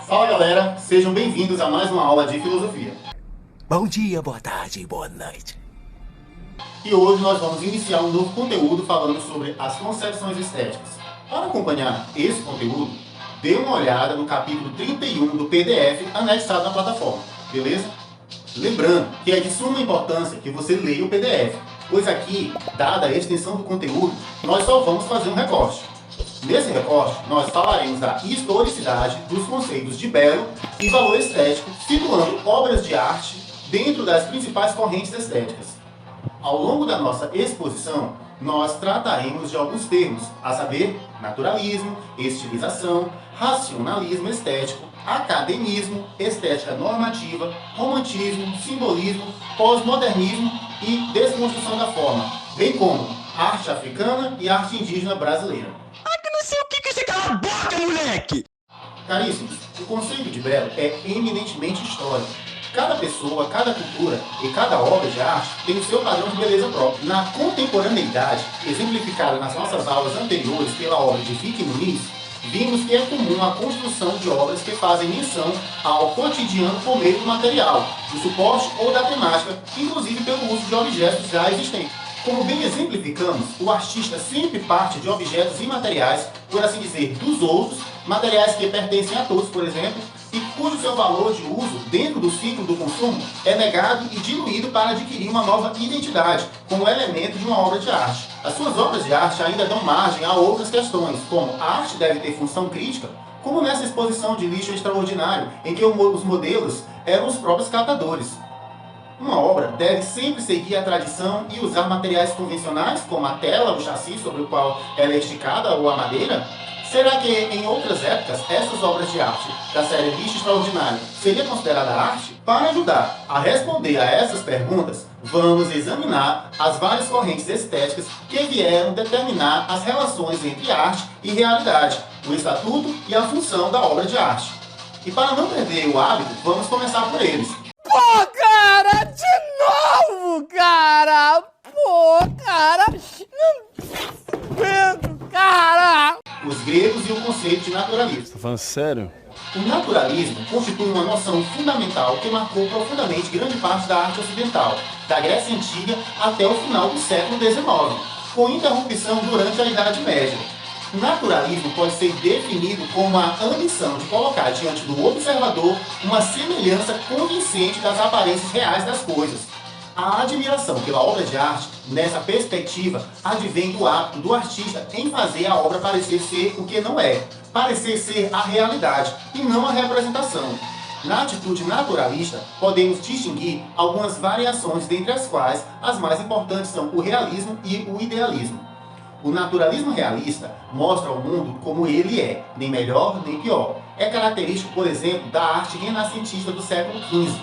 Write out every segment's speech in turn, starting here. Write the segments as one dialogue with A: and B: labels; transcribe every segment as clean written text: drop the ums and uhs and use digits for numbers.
A: Fala galera, sejam bem-vindos a mais uma aula de filosofia.
B: Bom dia, boa tarde e boa noite.
A: E hoje nós vamos iniciar um novo conteúdo falando sobre as concepções estéticas. Para acompanhar esse conteúdo, dê uma olhada no capítulo 31 do PDF anexado na plataforma, beleza? Lembrando que é de suma importância que você leia o PDF, pois aqui, dada a extensão do conteúdo, nós só vamos fazer um recorte. Nesse recorte, nós falaremos da historicidade dos conceitos de belo e valor estético, situando obras de arte dentro das principais correntes estéticas. Ao longo da nossa exposição, nós trataremos de alguns termos, a saber, naturalismo, estilização, racionalismo estético, academismo, estética normativa, romantismo, simbolismo, pós-modernismo e desconstrução da forma, bem como arte africana e arte indígena brasileira.
B: Não sei o que você cala a boca, moleque!
A: Caríssimos, o conceito de belo é eminentemente histórico. Cada pessoa, cada cultura e cada obra de arte tem o seu padrão de beleza próprio. Na contemporaneidade, exemplificada nas nossas aulas anteriores pela obra de Vicky Muniz, vimos que é comum a construção de obras que fazem menção ao cotidiano por meio do material, do suporte ou da temática, inclusive pelo uso de objetos já existentes. Como bem exemplificamos, o artista sempre parte de objetos imateriais, por assim dizer, dos outros, materiais que pertencem a todos, por exemplo, e cujo seu valor de uso dentro do ciclo do consumo é negado e diluído para adquirir uma nova identidade, como elemento de uma obra de arte. As suas obras de arte ainda dão margem a outras questões, como a arte deve ter função crítica, como nessa exposição de lixo extraordinário, em que os modelos eram os próprios catadores. Uma obra deve sempre seguir a tradição e usar materiais convencionais, como a tela, o chassi sobre o qual ela é esticada ou a madeira? Será que em outras épocas essas obras de arte da série Lixo Extraordinário seria considerada arte? Para ajudar a responder a essas perguntas, vamos examinar as várias correntes estéticas que vieram determinar as relações entre arte e realidade, o estatuto e a função da obra de arte. E para não perder o hábito, vamos começar por eles.
B: Pô, cara, de novo, cara! Pô, cara! Não aguento, cara!
A: Os gregos e o conceito de naturalismo.
C: Tá falando sério?
A: O naturalismo constitui uma noção fundamental que marcou profundamente grande parte da arte ocidental, da Grécia Antiga até o final do século XIX, com interrupção durante a Idade Média. O naturalismo pode ser definido como a ambição de colocar diante do observador uma semelhança convincente das aparências reais das coisas. A admiração pela obra de arte, nessa perspectiva, advém do hábito do artista em fazer a obra parecer ser o que não é, parecer ser a realidade e não a representação. Na atitude naturalista, podemos distinguir algumas variações, dentre as quais as mais importantes são o realismo e o idealismo. O naturalismo realista mostra o mundo como ele é, nem melhor nem pior. É característico, por exemplo, da arte renascentista do século XV.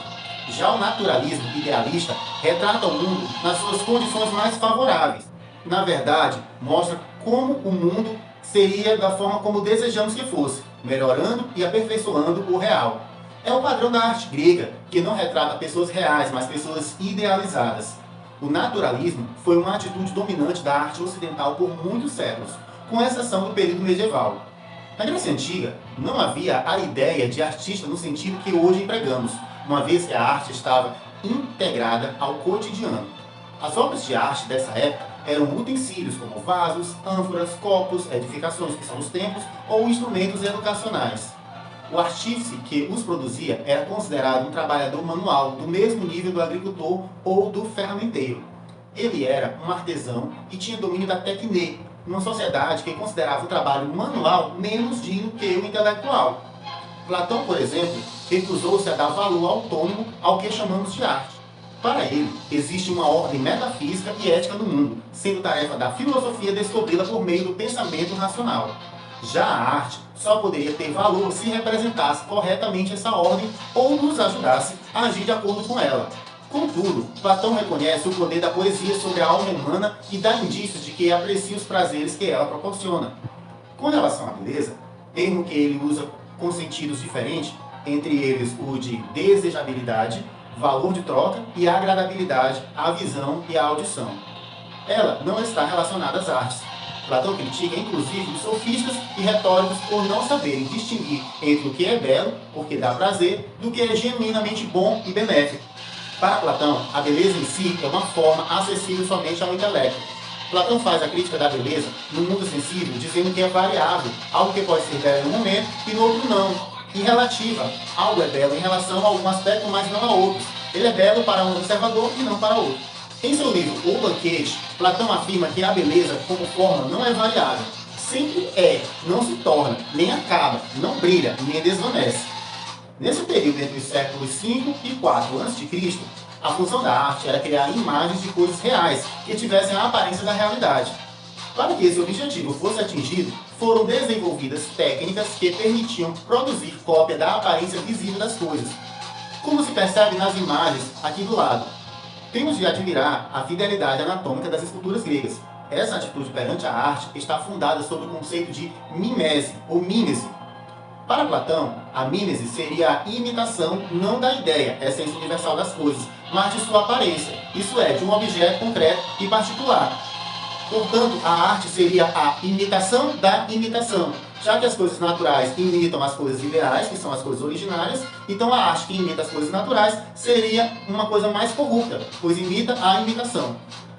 A: Já o naturalismo idealista retrata o mundo nas suas condições mais favoráveis. Na verdade, mostra como o mundo seria da forma como desejamos que fosse, melhorando e aperfeiçoando o real. É o padrão da arte grega, que não retrata pessoas reais, mas pessoas idealizadas. O naturalismo foi uma atitude dominante da arte ocidental por muitos séculos, com exceção do período medieval. Na Grécia Antiga, não havia a ideia de artista no sentido que hoje empregamos, uma vez que a arte estava integrada ao cotidiano. As obras de arte dessa época eram utensílios como vasos, ânforas, copos, edificações que são os templos ou instrumentos educacionais. O artífice que os produzia era considerado um trabalhador manual, do mesmo nível do agricultor ou do ferramenteiro. Ele era um artesão e tinha domínio da técnica, numa sociedade que considerava o trabalho manual menos digno que o intelectual. Platão, por exemplo, recusou-se a dar valor autônomo ao que chamamos de arte. Para ele, existe uma ordem metafísica e ética no mundo, sendo tarefa da filosofia descobri-la por meio do pensamento racional. Já a arte só poderia ter valor se representasse corretamente essa ordem ou nos ajudasse a agir de acordo com ela. Contudo, Platão reconhece o poder da poesia sobre a alma humana e dá indícios de que aprecia os prazeres que ela proporciona. Com relação à beleza, termo que ele usa com sentidos diferentes, entre eles o de desejabilidade, valor de troca e agradabilidade à visão e à audição. Ela não está relacionada às artes. Platão critica, inclusive, os sofistas e retóricos por não saberem distinguir entre o que é belo, porque dá prazer, do que é genuinamente bom e benéfico. Para Platão, a beleza em si é uma forma acessível somente ao intelecto. Platão faz a crítica da beleza no mundo sensível, dizendo que é variável, algo que pode ser belo em um momento e no outro não, e relativa, algo é belo em relação a algum aspecto, mas não a outros. Ele é belo para um observador e não para outro. Em seu livro O Banquete, Platão afirma que a beleza, como forma, não é variável. Sempre é, não se torna, nem acaba, não brilha, nem desvanece. Nesse período entre os séculos 5 e 4 a.C., a função da arte era criar imagens de coisas reais que tivessem a aparência da realidade. Para que esse objetivo fosse atingido, foram desenvolvidas técnicas que permitiam produzir cópia da aparência visível das coisas. Como se percebe nas imagens aqui do lado, temos de admirar a fidelidade anatômica das esculturas gregas. Essa atitude perante a arte está fundada sobre o conceito de mimese ou mímese. Para Platão, a mímese seria a imitação não da ideia, essência universal das coisas, mas de sua aparência, isso é, de um objeto concreto e particular. Portanto, a arte seria a imitação da imitação, já que as coisas naturais imitam as coisas ideais, que são as coisas originárias, então a arte que imita as coisas naturais seria uma coisa mais corrupta, pois imita a imitação.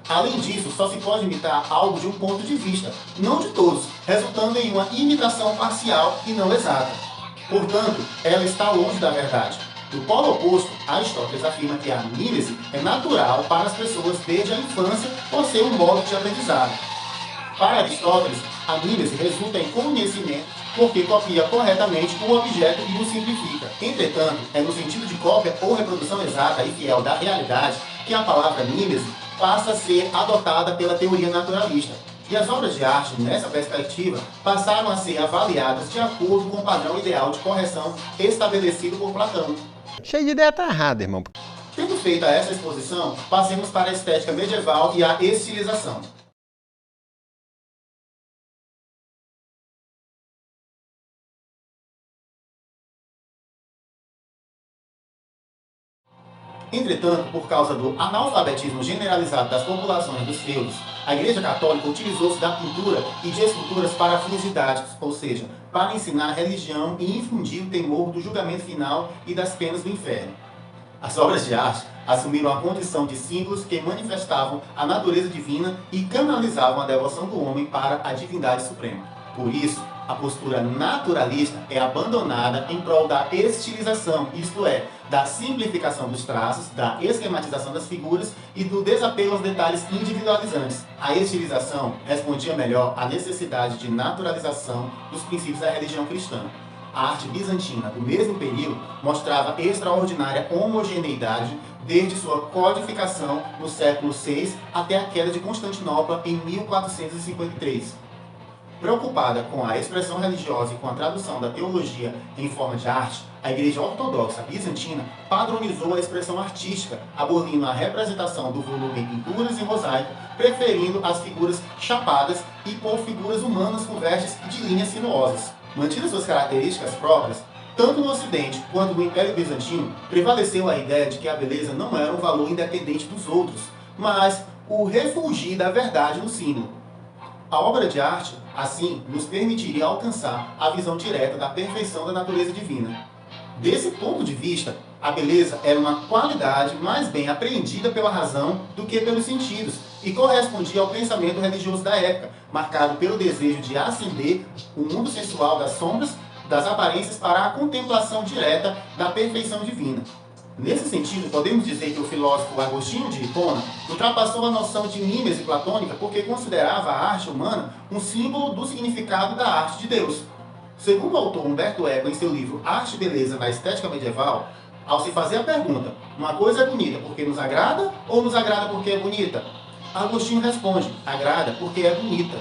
A: Além disso, só se pode imitar algo de um ponto de vista, não de todos, resultando em uma imitação parcial e não exata. Portanto, ela está longe da verdade. Do polo oposto, Aristóteles afirma que a mímese é natural para as pessoas desde a infância por ser um modo de aprendizado. Para Aristóteles, a mímese resulta em conhecimento porque copia corretamente o objeto e o simplifica. Entretanto, é no sentido de cópia ou reprodução exata e fiel da realidade que a palavra mímese passa a ser adotada pela teoria naturalista. E as obras de arte, nessa perspectiva, passaram a ser avaliadas de acordo com o padrão ideal de correção estabelecido por Platão.
B: Cheio de ideia tá errada, irmão.
A: Tendo feito essa exposição, passemos para a estética medieval e a estilização. Entretanto, por causa do analfabetismo generalizado das populações dos feudos, a Igreja Católica utilizou-se da pintura e de esculturas para fins didáticos, ou seja, para ensinar religião e infundir o temor do julgamento final e das penas do inferno. As obras de arte assumiram a condição de símbolos que manifestavam a natureza divina e canalizavam a devoção do homem para a divindade suprema. Por isso, a postura naturalista é abandonada em prol da estilização, isto é, da simplificação dos traços, da esquematização das figuras e do desapego aos detalhes individualizantes. A estilização respondia melhor à necessidade de naturalização dos princípios da religião cristã. A arte bizantina do mesmo período mostrava extraordinária homogeneidade desde sua codificação no século VI até a queda de Constantinopla em 1453. Preocupada com a expressão religiosa e com a tradução da teologia em forma de arte, a Igreja Ortodoxa Bizantina padronizou a expressão artística, abolindo a representação do volume em pinturas e mosaico, preferindo as figuras chapadas e por figuras humanas com vestes de linhas sinuosas. Mantidas suas características próprias, tanto no Ocidente quanto no Império Bizantino, prevaleceu a ideia de que a beleza não era um valor independente dos outros, mas o refugir da verdade no símbolo. A obra de arte, assim, nos permitiria alcançar a visão direta da perfeição da natureza divina. Desse ponto de vista, a beleza era uma qualidade mais bem apreendida pela razão do que pelos sentidos e correspondia ao pensamento religioso da época, marcado pelo desejo de ascender o mundo sensual das sombras, das aparências para a contemplação direta da perfeição divina. Nesse sentido, podemos dizer que o filósofo Agostinho de Hipona ultrapassou a noção de mímese platônica porque considerava a arte humana um símbolo do significado da arte de Deus. Segundo o autor Humberto Eco em seu livro Arte e Beleza na Estética Medieval, ao se fazer a pergunta, uma coisa é bonita porque nos agrada ou nos agrada porque é bonita? Agostinho responde, agrada porque é bonita.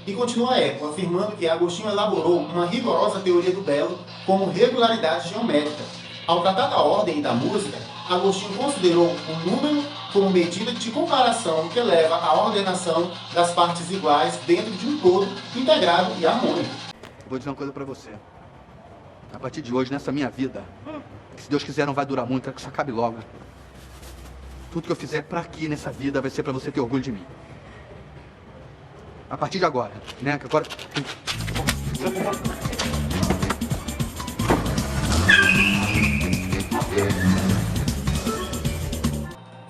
A: E continua Eco, afirmando que Agostinho elaborou uma rigorosa teoria do belo como regularidade geométrica. Ao tratar da ordem e da música, Agostinho considerou o número como medida de comparação que leva à ordenação das partes iguais dentro de um todo integrado e harmônico.
C: Vou dizer uma coisa pra você. A partir de hoje, nessa minha vida, que se Deus quiser não vai durar muito, quero que isso acabe logo. Tudo que eu fizer pra aqui nessa vida vai ser pra você ter orgulho de mim. A partir de agora, né? Que agora...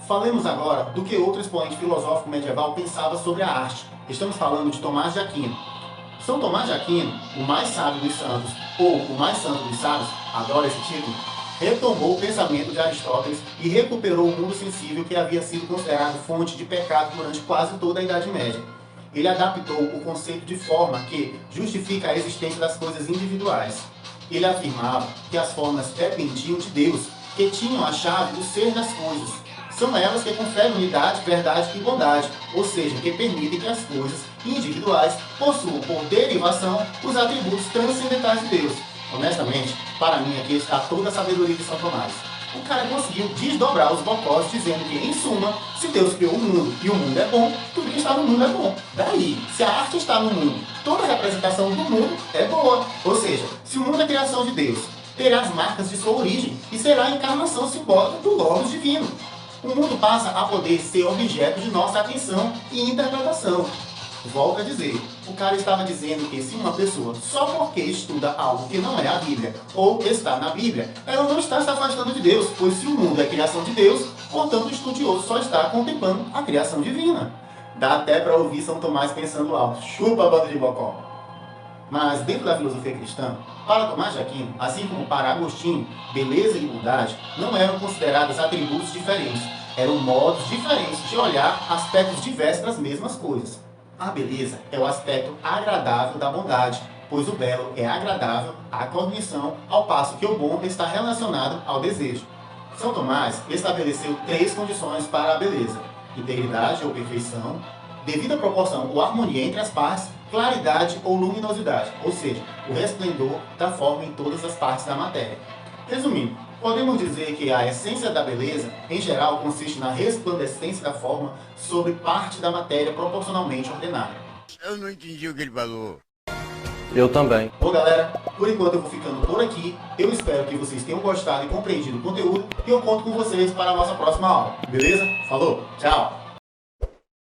A: Falemos agora do que outro expoente filosófico medieval pensava sobre a arte. Estamos falando de Tomás de Aquino. São Tomás de Aquino, o mais sábio dos santos, ou o mais santo dos sábios, adoro esse título, retomou o pensamento de Aristóteles e recuperou o mundo sensível que havia sido considerado fonte de pecado durante quase toda a Idade Média. Ele adaptou o conceito de forma que justifica a existência das coisas individuais. Ele afirmava que as formas dependiam de Deus, que tinham a chave do ser das coisas. São elas que conferem unidade, verdade e bondade, ou seja, que permitem que as coisas individuais possuam por derivação os atributos transcendentais de Deus. Honestamente, para mim aqui está toda a sabedoria de São Tomás. O cara conseguiu desdobrar os bocós dizendo que, em suma, se Deus criou o mundo e o mundo é bom, tudo que está no mundo é bom. Daí, se a arte está no mundo, toda a representação do mundo é boa. Ou seja, se o mundo é criação de Deus, terá as marcas de sua origem e será a encarnação simbólica do Logos divino. O mundo passa a poder ser objeto de nossa atenção e interpretação. Volto a dizer, o cara estava dizendo que se uma pessoa, só porque estuda algo que não é a Bíblia, ou está na Bíblia, ela não está se afastando de Deus, pois se o mundo é criação de Deus, portanto o estudioso só está contemplando a criação divina. Dá até para ouvir São Tomás pensando alto, chupa a banda de bocó. Mas dentro da filosofia cristã, para Tomás de Aquino, assim como para Agostinho, beleza e bondade não eram considerados atributos diferentes, eram modos diferentes de olhar aspectos diversos das mesmas coisas. A beleza é o aspecto agradável da bondade, pois o belo é agradável à cognição, ao passo que o bom está relacionado ao desejo. São Tomás estabeleceu 3 condições para a beleza: integridade ou perfeição, devida proporção ou harmonia entre as partes, claridade ou luminosidade, ou seja, o resplendor da forma em todas as partes da matéria. Resumindo, podemos dizer que a essência da beleza, em geral, consiste na resplandecência da forma sobre parte da matéria proporcionalmente ordenada.
D: Eu não entendi o que ele falou.
B: Eu também.
A: Bom, galera, por enquanto eu vou ficando por aqui. Eu espero que vocês tenham gostado e compreendido o conteúdo e eu conto com vocês para a nossa próxima aula. Beleza? Falou, tchau!